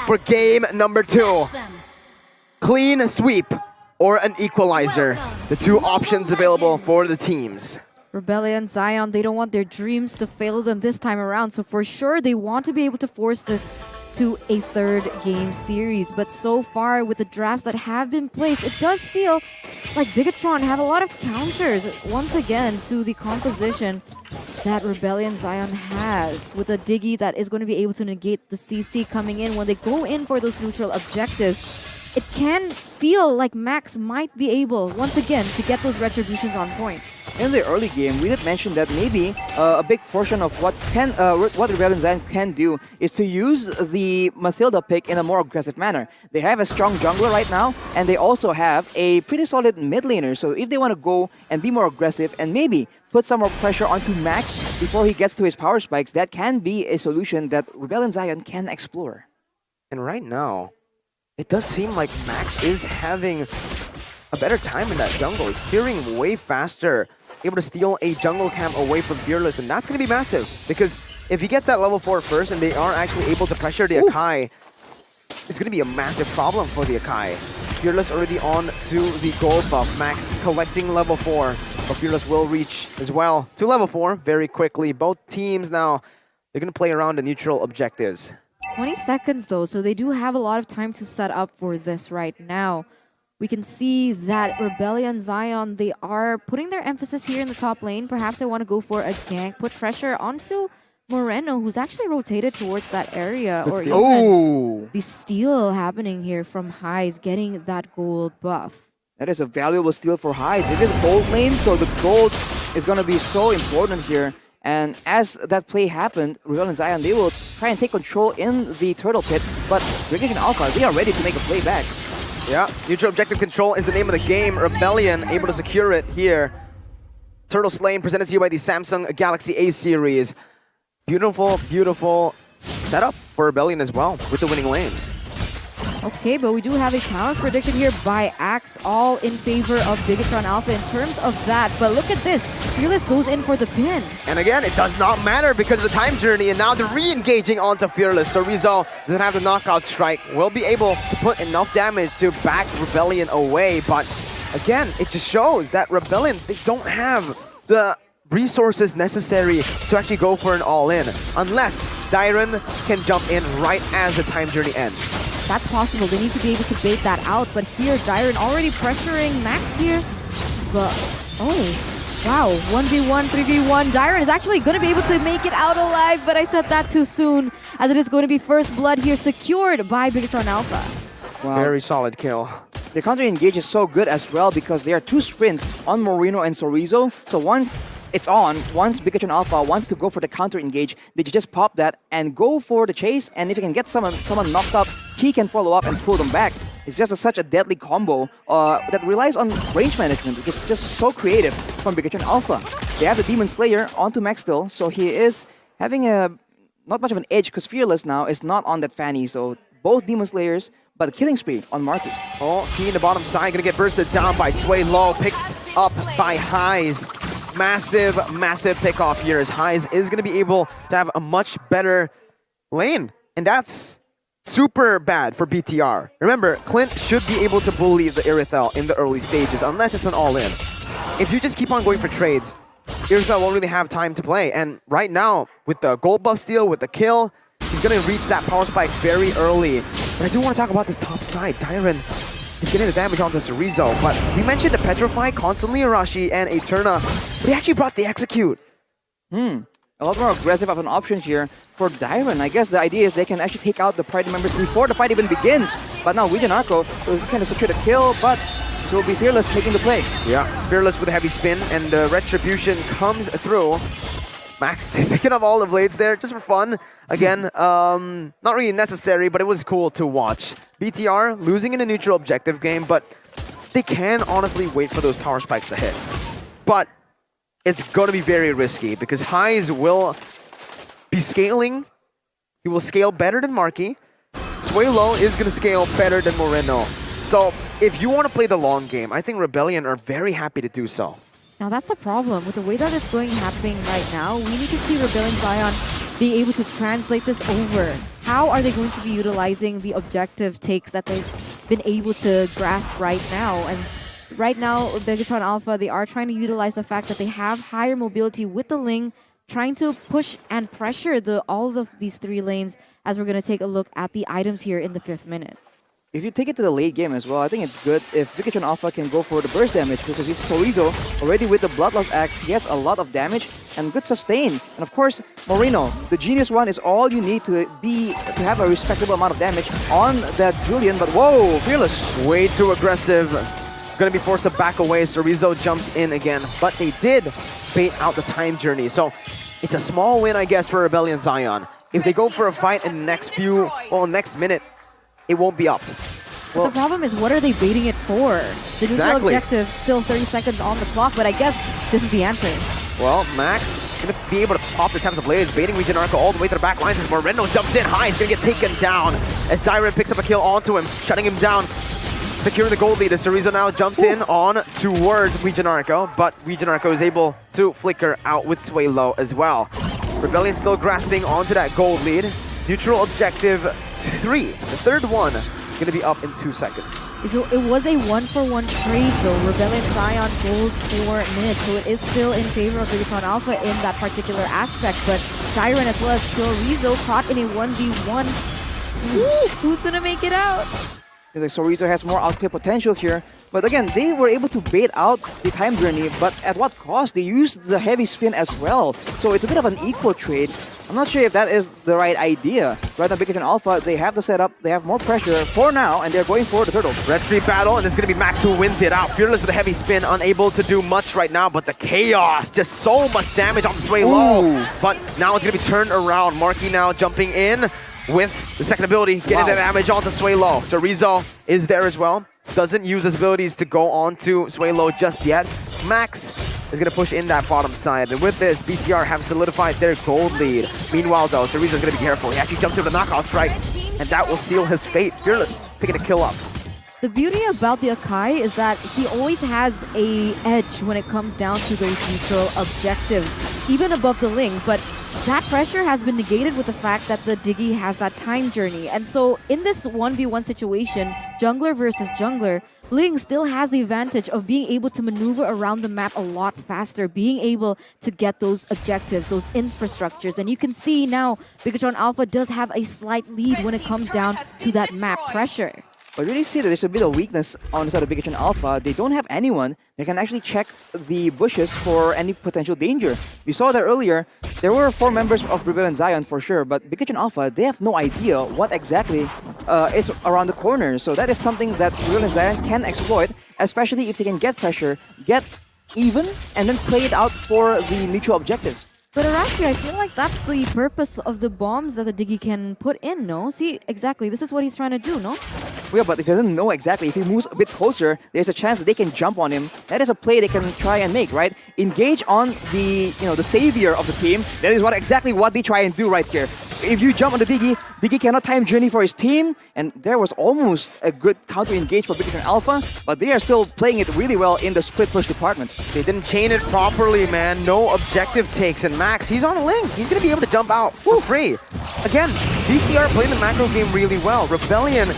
For game number 2. Clean sweep or an equalizer. The two options available for the teams. Rebellion, Zion, they don't want their dreams to fail them this time around. So for sure, they want to be able to force this to a third game series. But so far, with the drafts that have been placed, it does feel like BIGETRON have a lot of counters once again to the composition that Rebellion Zion has, with a Diggy that is going to be able to negate the CC coming in when they go in for those neutral objectives. It can feel like Max might be able, once again, to get those retributions on point. In the early game, we did mention that maybe a big portion of what Rebellion Zion can do is to use the Mathilda pick in a more aggressive manner. They have a strong jungler right now, and they also have a pretty solid mid laner. So if they want to go and be more aggressive and maybe put some more pressure onto Max before he gets to his power spikes, that can be a solution that Rebellion Zion can explore. And right now, it does seem like Max is having a better time in that jungle. He's clearing way faster, able to steal a jungle camp away from Fearless, and that's going to be massive, because if he gets that level 4 first and they aren't actually able to pressure the Akai, it's going to be a massive problem for the Akai. Fearless already on to the gold buff. Max collecting level 4, but Fearless will reach as well to level 4 very quickly. Both teams now, they're going to play around the neutral objectives. 20 seconds though, so they do have a lot of time to set up for this right now. We can see that Rebellion Zion, they are putting their emphasis here in the top lane. Perhaps they want to go for a gank, put pressure onto Moreno, who's actually rotated towards that area. Or even the steal happening here from Highs, getting that gold buff. That is a valuable steal for Hyde. It is gold lane, so the gold is going to be so important here. And as that play happened, Rebellion Zion, they will try and take control in the turtle pit, but BIGETRON Alpha, they are ready to make a play back. Yeah, neutral objective control is the name of the game. Rebellion able to secure it here. Turtle Slain presented to you by the Samsung Galaxy A series. Beautiful, beautiful setup for Rebellion as well with the winning lanes. Okay, but we do have a talent prediction here by Axe, all in favor of BIGETRON Alpha in terms of that. But look at this, Fearless goes in for the pin. And again, it does not matter because of the time journey, and now they're re-engaging onto Fearless. So Rizal doesn't have the knockout strike, will be able to put enough damage to back Rebellion away. But again, it just shows that Rebellion, they don't have the resources necessary to actually go for an all-in, unless Dyron can jump in right as the time journey ends. That's possible. They need to be able to bait that out. But here, Dyron already pressuring Max here. But, oh, wow. 1v1, 3v1. Dyron is actually going to be able to make it out alive, but I said that too soon, as it is going to be first blood here secured by BIGETRON Alpha. Wow. Very solid kill. The counter engage is so good as well because there are 2 sprints on Moreno and Sorizo. So once it's on, once BIGETRON Alpha wants to go for the counter engage, they just pop that and go for the chase. And if you can get someone knocked up, he can follow up and pull them back. It's just such a deadly combo that relies on range management, which is just so creative from BIGETRON Alpha. They have the Demon Slayer onto Max still, so he is having not much of an edge because Fearless now is not on that Fanny. So both Demon Slayers, but a killing spree on Marky. Oh, he in the bottom side, gonna get bursted down by Sway Low, picked up by Highs. Massive, massive pickoff here as Highs is gonna be able to have a much better lane. And that's super bad for BTR. Remember, Clint should be able to bully the Irithel in the early stages, unless it's an all-in. If you just keep on going for trades, Irithel won't really have time to play. And right now, with the gold buff steal, with the kill, he's gonna reach that power spike very early. But I do want to talk about this top side. Dyron is getting the damage onto Sorizo, but we mentioned the Petrify, constantly Arashi, and Eterna, but he actually brought the Execute. A lot more aggressive of an option here for Dyron. I guess the idea is they can actually take out the Pride members before the fight even begins. But now Wijanarko will kind of secure the kill, but it will be Fearless taking the play. Yeah, Fearless with a heavy spin, and the Retribution comes through. Max picking up all the blades there just for fun. Again, not really necessary, but it was cool to watch. BTR losing in a neutral objective game, but they can honestly wait for those power spikes to hit. But it's going to be very risky because Highs will be scaling. He will scale better than Marky. Swaylo is going to scale better than Moreno. So if you want to play the long game, I think Rebellion are very happy to do so. Now that's the problem. With the way that it's happening right now, we need to see Rebellion Zion be able to translate this over how are they going to be utilizing the objective takes that they've been able to grasp right now? And right now, BIGETRON Alpha, they are trying to utilize the fact that they have higher mobility with the Ling, trying to push and pressure all of these 3 lanes, as we're going to take a look at the items here in the 5th minute. If you take it to the late game as well, I think it's good if BIGETRON Alpha can go for the burst damage, because with Sorizo already with the Bloodlust Axe, he has a lot of damage and good sustain. And of course, Moreno, the Genius one is all you need to have a respectable amount of damage on that Julian. But whoa, Fearless. Way too aggressive. Gonna be forced to back away. Sorizo jumps in again, but they did bait out the time journey. So it's a small win, I guess, for Rebellion Zion. If they go for a fight in the next minute, it won't be up. But the problem is, what are they baiting it for? The neutral objective, still 30 seconds on the clock, but I guess this is the answer. Well, Max gonna be able to pop the Tempest Blades, baiting BIGETRON all the way to the back lines as Moreno jumps in high. He's gonna get taken down as Dyron picks up a kill onto him, shutting him down, securing the gold lead as Sorizo now jumps in on towards BIGETRON, but BIGETRON is able to flicker out with Sway Low as well. Rebellion still grasping onto that gold lead. Neutral objective 3, the 3rd one, gonna be up in 2 seconds. So it was a 1-for-1 trade though. Rebellion Zion gold for mid, so it is still in favor of BIGETRON Alpha in that particular aspect. But Tyron as well as Chorizo caught in a 1v1. Who's gonna make it out? Like Sorizo has more outplay potential here, but again, they were able to bait out the time journey, but at what cost? They used the heavy spin as well, so it's a bit of an equal trade. I'm not sure if that is the right idea. Right now, BIGETRON Alpha, they have the setup, they have more pressure for now, and they're going for the turtle. Red Tree battle, and it's going to be Max who wins it out. Fearless with a heavy spin, unable to do much right now, but the chaos, just so much damage on the Sway Low. But now it's going to be turned around. Marky now jumping in with the second ability, getting the damage onto Sway Low. So Rizzo is there as well. Doesn't use his abilities to go on to Sway Low just yet. Max is going to push in that bottom side. And with this, BTR have solidified their gold lead. Meanwhile, though, Rizzo's going to be careful. He actually jumped to the knockout strike, and that will seal his fate. Fearless picking a kill up. The beauty about the Akai is that he always has a edge when it comes down to those neutral objectives, even above the Ling. But that pressure has been negated with the fact that the Diggy has that time journey. And so in this 1v1 situation, jungler versus jungler, Ling still has the advantage of being able to maneuver around the map a lot faster, being able to get those objectives, those infrastructures. And you can see now, BIGETRON Alpha does have a slight lead when it comes down to that map pressure. I really see that there's a bit of weakness on the side of BIGETRON Alpha. They don't have anyone that can actually check the bushes for any potential danger. We saw that earlier. There were 4 members of Rebellion Zion for sure, but BIGETRON Alpha, they have no idea what exactly is around the corner. So that is something that Rebellion Zion can exploit, especially if they can get pressure, get even, and then play it out for the neutral objective. But Arashi, I feel like that's the purpose of the bombs that the Diggy can put in, no? See, exactly, this is what he's trying to do, no? Yeah, but he doesn't know exactly. If he moves a bit closer, there's a chance that they can jump on him. That is a play they can try and make, right? Engage on the, the savior of the team. That is exactly what they try and do right here. If you jump on the Diggy, Diggy cannot time journey for his team, and there was almost a good counter engage for BIGETRON Alpha, but they are still playing it really well in the split push department. They didn't chain it properly, man. No objective takes, and Max, he's on a Ling. He's going to be able to jump out for free. Again, BTR playing the macro game really well. Rebellion,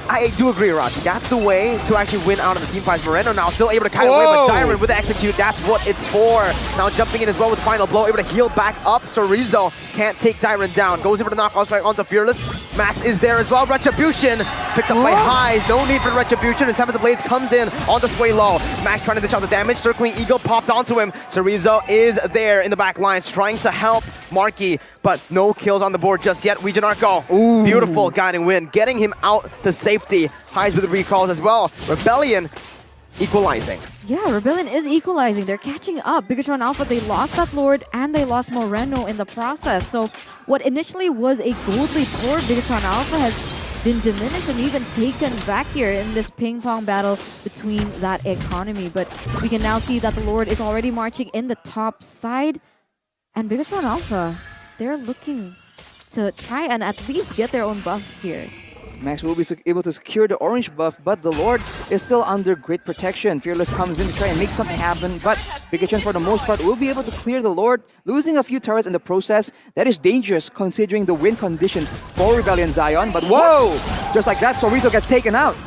I do agree, Rashi. That's the way to actually win out of the team fight. Moreno now still able to kite away, but Dyron with the execute, that's what it's for. Now jumping in as well with the final blow, able to heal back up. So Rizzo can't take Dyron down. Goes over the knockout strike onto Fearless. Max is there as well. Retribution picked up by Highs. No need for Retribution as Tempest Blades comes in on the Sway Low. Max trying to dish out the damage. Circling Eagle popped onto him. So Rizzo is there in the back lines trying to help Marky, but no kills on the board just yet. Ouija beautiful guiding win, getting him out to safety. Highs with the recalls as well. Rebellion equalizing. Yeah, Rebellion is equalizing. They're catching up. BIGETRON Alpha, they lost that Lord and they lost Moreno in the process. So what initially was a gold lead for BIGETRON Alpha has been diminished and even taken back here in this ping pong battle between that economy. But we can now see that the Lord is already marching in the top side. And BIGETRON Alpha, they're looking to try and at least get their own buff here. Max will be able to secure the orange buff, but the Lord is still under great protection. Fearless comes in to try and make something happen, but BIGETRON for the most part will be able to clear the Lord, losing a few turrets in the process. That is dangerous considering the win conditions for Rebellion Zion, but whoa! Just like that, Sorizo gets taken out.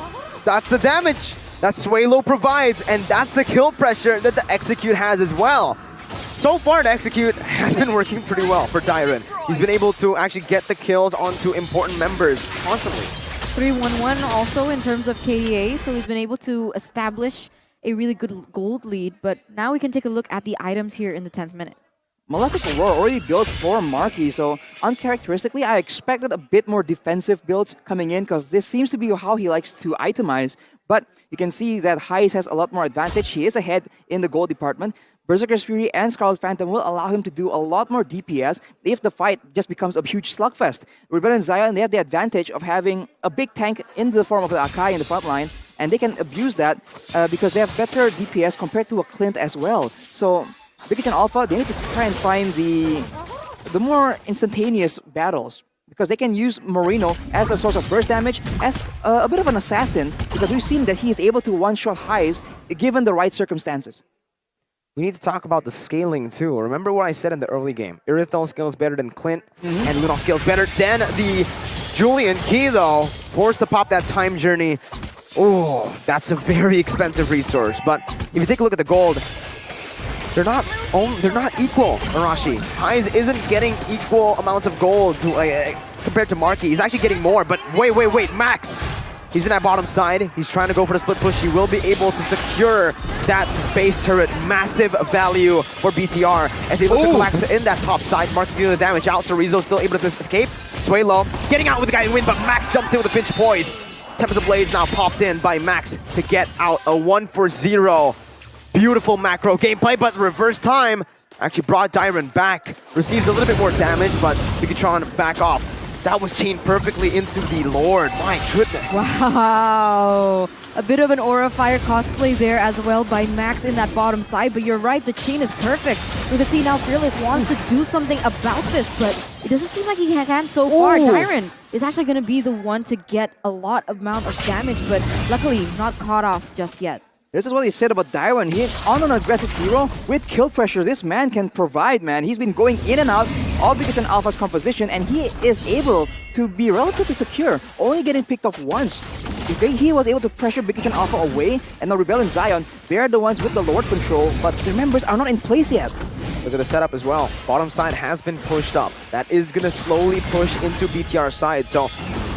That's the damage that Swaylo provides, and that's the kill pressure that the Execute has as well. So far, the Execute has been working pretty well for Dyron. He's been able to actually get the kills onto important members constantly. 3-1-1 also in terms of KDA, so he's been able to establish a really good gold lead, but now we can take a look at the items here in the 10th minute. Malefic Aurora already built for Marky, so uncharacteristically, I expected a bit more defensive builds coming in because this seems to be how he likes to itemize. But you can see that Heis has a lot more advantage. He is ahead in the gold department. Berserker's Fury and Scarlet Phantom will allow him to do a lot more DPS if the fight just becomes a huge slugfest. Rebellion Zion, they have the advantage of having a big tank in the form of the Akai in the front line, and they can abuse that because they have better DPS compared to a Clint as well. So BIGETRON Alpha, they need to try and find the more instantaneous battles, because they can use Moreno as a source of burst damage, as a bit of an assassin, because we've seen that he is able to one-shot Heis given the right circumstances. We need to talk about the scaling too. Remember what I said in the early game. Irithel scales better than Clint, and Lunoff scales better than the Julian Key though. Forced to pop that time journey. Oh, that's a very expensive resource. But if you take a look at the gold, they're not equal, Arashi. Heis isn't getting equal amounts of gold to compared to Marky. He's actually getting more, but wait, Max! He's in that bottom side. He's trying to go for the split push. He will be able to secure that base turret. Massive value for BTR as they look to collect in that top side. Marky dealing the damage out. Sorizo still able to escape. Swaylo getting out with the guy in win, but Max jumps in with a pinch poise. Tempest of Blades now popped in by Max to get out a 1-for-0. Beautiful macro gameplay, but reverse time actually brought Dyron back. Receives a little bit more damage, but BIGETRON back off. That was chained perfectly into the Lord. My goodness. Wow. A bit of an Aura Fire cosplay there as well by Max in that bottom side, but you're right, the chain is perfect. We can see now Fearless wants to do something about this, but it doesn't seem like he can so far. Dyron is actually going to be the one to get a lot amount of damage, but luckily not caught off just yet. This is what he said about Dyron. He's on an aggressive hero with kill pressure. This man can provide, man. He's been going in and out of BIGETRON Alpha's composition, and he is able to be relatively secure, only getting picked off once. He was able to pressure BIGETRON Alpha away, and now Rebellion Zion, they're the ones with the Lord control, but their members are not in place yet. Look at the setup as well. Bottom side has been pushed up. That is going to slowly push into BTR's side. So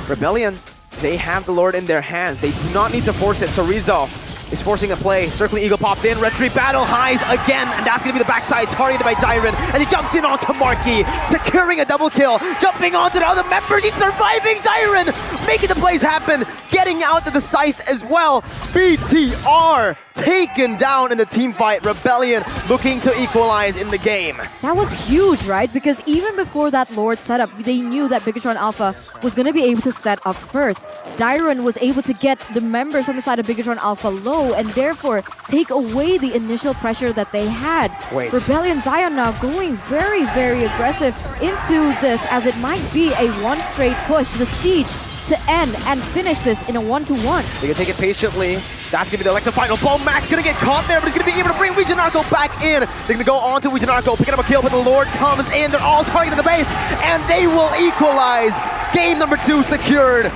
Rebellion, they have the Lord in their hands. They do not need to force it. So Rizzo is forcing a play. Circling Eagle popped in. Red Tree battle Heis again. And that's going to be the backside targeted by Dyron. And he jumps in onto Marky, securing a double kill. Jumping onto the other members. He's surviving Dyron, making the plays happen. Getting out to the scythe as well. BTR taken down in the team fight. Rebellion looking to equalize in the game. That was huge, right? Because even before that Lord setup, they knew that BIGETRON Alpha was going to be able to set up first. Dyron was able to get the members from the side of BIGETRON Alpha low and therefore take away the initial pressure that they had. Rebellion Zion now going very, very aggressive into this, as it might be a one straight push. The siege to end and finish this in a 1-to-1. They can take it patiently. That's going to be the electric final blow. Max going to get caught there, but he's going to be able to bring Wijanarko back in. They're going to go on to Wijanarko, picking up a kill, but the Lord comes in. They're all targeting the base, and they will equalize. Game number 2 secured.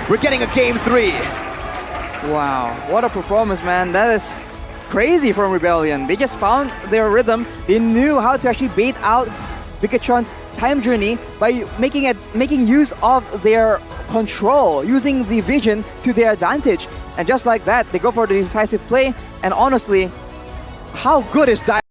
We're getting a game 3. Wow, what a performance, man. That is crazy from Rebellion. They just found their rhythm. They knew how to actually bait out BIGETRON's time journey by making use of their control, using the vision to their advantage. And just like that, they go for the decisive play. And honestly, how good is that?